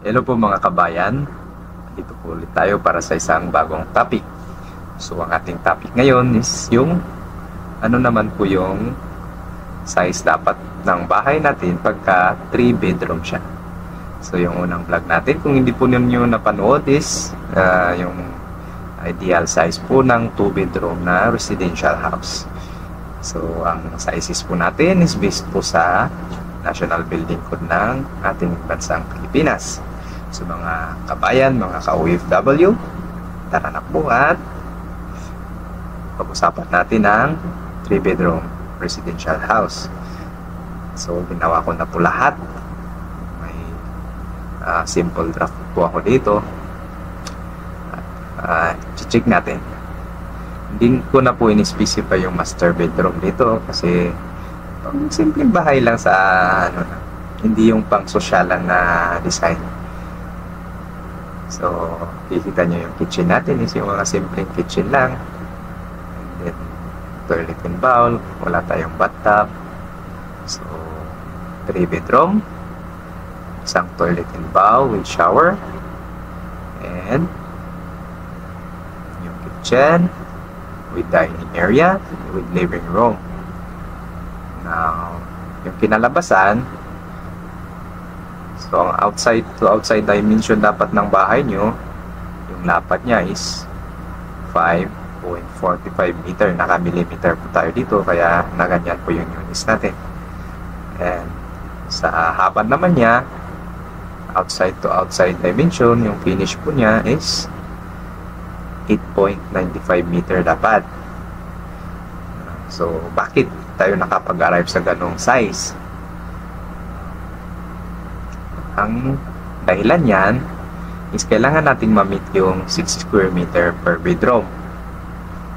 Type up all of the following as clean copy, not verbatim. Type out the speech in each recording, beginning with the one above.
Hello po mga kabayan, dito po ulit tayo para sa isang bagong topic. So ang ating topic ngayon is yung ano naman po yung size dapat ng bahay natin pagka 3 bedroom siya. So yung unang vlog natin, kung hindi po ninyo napanood, is yung ideal size po ng 2 bedroom na residential house. So ang sizes po natin is based po sa National Building Code ng ating bansang Pilipinas. So mga kabayan, mga ka-OFW, tara na po at pag-usapan natin ang 3 bedroom residential house. So ginawa ko na po lahat. May simple draft po ako dito. Check natin. Hindi ko na po in-specify yung master bedroom dito kasi simpleng bahay lang sa hindi yung pang sosyalan na design. So, kikita nyo yung kitchen natin is yung mga simpleng kitchen lang. And then, toilet and bowl. Wala tayong bathtub. So, 3 bedroom. Isang toilet and bowl with shower. And, yung kitchen with dining area with living room. Now, yung kinalabasan, so ang outside to outside dimension dapat ng bahay nyo, yung lapad niya is 5.45 meter. Naka-millimeter po tayo dito, kaya naganyan po yung units natin. And sa haba naman niya, outside to outside dimension, yung finish po niya is 8.95 meter dapat. So, bakit tayo nakapag-arrive sa ganong size? Ang dahilan yan is kailangan nating ma-meet yung 6 square meter per bedroom.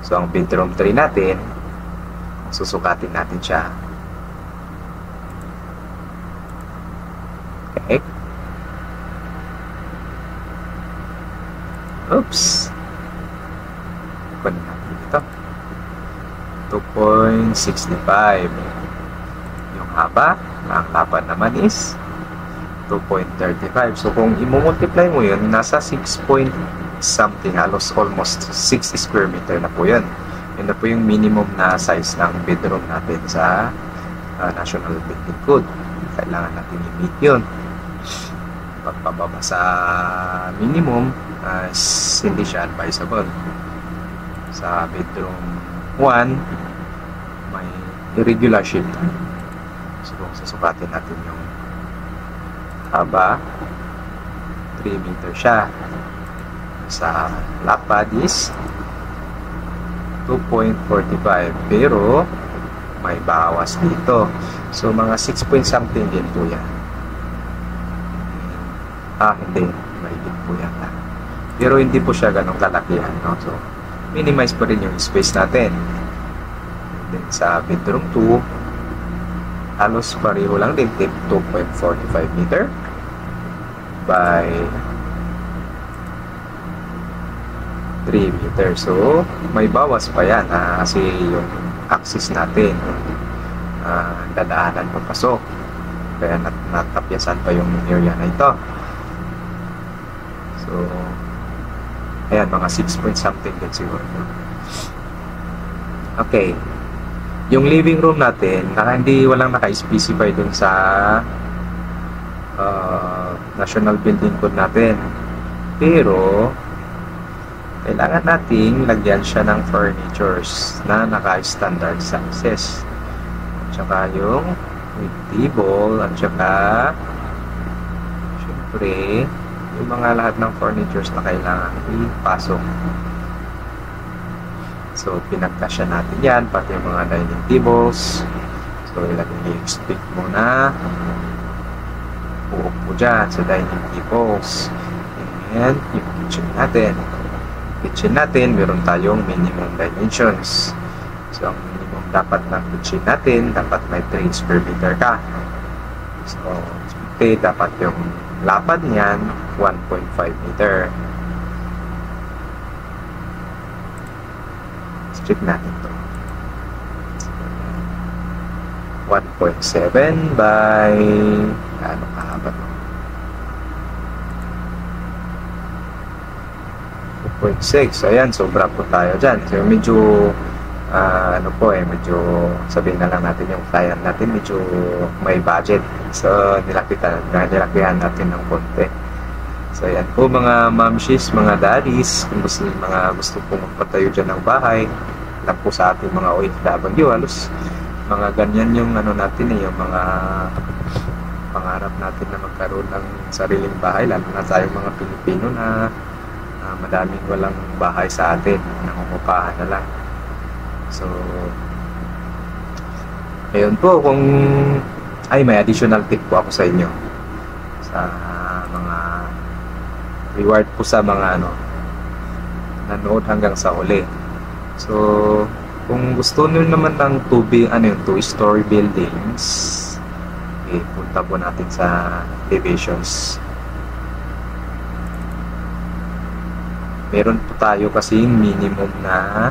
So, ang bedroom 3 natin, susukatin natin siya. Okay. Oops. Kunin natin ito. 2.65. Yung haba, ang lapad naman is 2.35. So kung i-multiply mo yun, nasa 6 point something, halos almost 6 square meter na po yun. Yun na po yung minimum na size ng bedroom natin sa National Building Code. Kailangan natin i-meet yun. Pagpababa sa minimum, hindi siya advisable. Sa bedroom 1, may irregular shape. So kung sasukatin natin yung haba, 3 meter siya. Sa lapad is 2.45, pero may bawas dito. So mga 6 point something din po yan. Hindi, may din po yan. Pero hindi po siya ganong kalakihan, no? So minimize pa rin yung space natin. Then sa bedroom 2, halos pareho lang din, 2.45 meter by 3 meter. So may bawas pa yan kasi yung axis natin dadaanan papasok, kaya natapyasan pa yung area na ito. So ayan, mga 6 point something din siguro. Okay, yung living room natin, walang naka-specify dun sa National Building Code natin. Pero kailangan nating lagyan siya ng furnitures na naka-standard sizes. At saka yung with table, at saka syempre yung mga lahat ng furnitures na kailangan ipasok. So, pinagkasya natin yan, pati yung mga dining tables. So, ilagay yung stick muna. Uupo dyan sa dining tables. And yung kitchen natin. Kitchen natin, meron tayong minimum dimensions. So, ang minimum dapat ng kitchen natin, dapat may 3 square meter ka. So, dapat yung lapad niyan 1.5 meter. Check natin to. 1.7 by ano kahaba to? 0.6. Ayan, sobra po tayo dyan. So, medyo, medyo, sabihin na lang natin yung client natin, medyo may budget. So, nilakihan natin ng konti. So, ayan po mga mamshis, mga daddies, kung gusto pong magpatayo dyan ng bahay, lang po sa ating mga OFW, halos mga ganyan yung natin yung mga pangarap natin na magkaroon ng sariling bahay, lalo na tayong mga Pilipino na madaming walang bahay sa atin, nangungupahan na lang. So, ayun po, kung may additional tip po ako sa inyo sa mga reward po sa mga nanood hanggang sa huli. So, kung gusto nyo naman ng 2-story buildings, punta po natin sa divisions. Meron po tayo kasi minimum na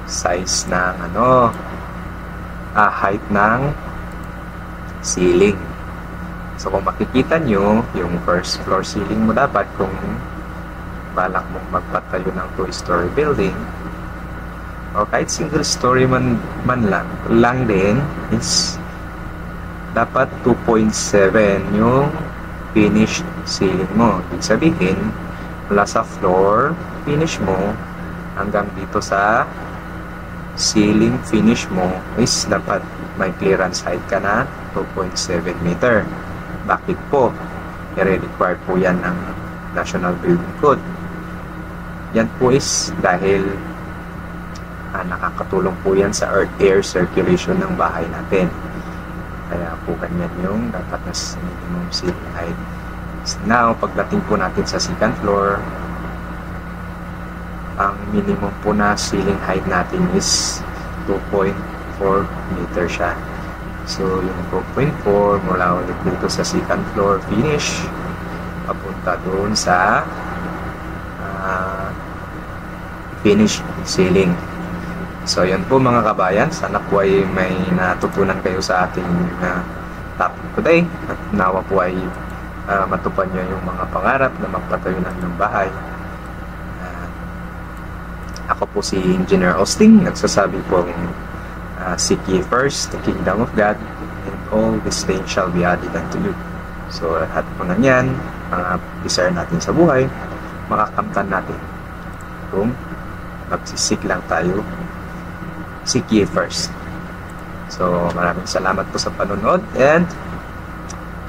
size ng height ng ceiling. So, kung makikita nyo, yung first floor ceiling mo dapat, kung balak mong magpatayo ng 2-story building, o kahit single story man lang din, is dapat 2.7 yung finished ceiling mo. Ibig sabihin, mula sa floor finish mo hanggang dito sa ceiling finish mo is dapat may clearance height ka na 2.7 meter. Bakit po? I-require po yan ng National Building Code. Yan po is dahil nakakatulong po yan sa air circulation ng bahay natin. Kaya po ganyan yung dapat na minimum ceiling height. Now, pagdating po natin sa second floor, ang minimum po na ceiling height natin is 2.4 meter siya. So, yung 2.4 mula ulit dito sa second floor finish, papunta doon sa finish ceiling. So, yun po mga kabayan. Sana po ay may natutunan kayo sa ating topic today. At nawa po ay matupad nyo yung mga pangarap na magpatayo ng inyong bahay. Ako po si Engineer Austin. Nagsasabi pong seek ye first the kingdom of God, and all these things shall be added unto you. So, lahat po na yan, mga desire natin sa buhay, makakamtan natin kung magsisik lang tayo. Seek ye first. So, maraming salamat po sa panonood, and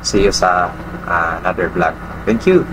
see you sa another vlog. Thank you.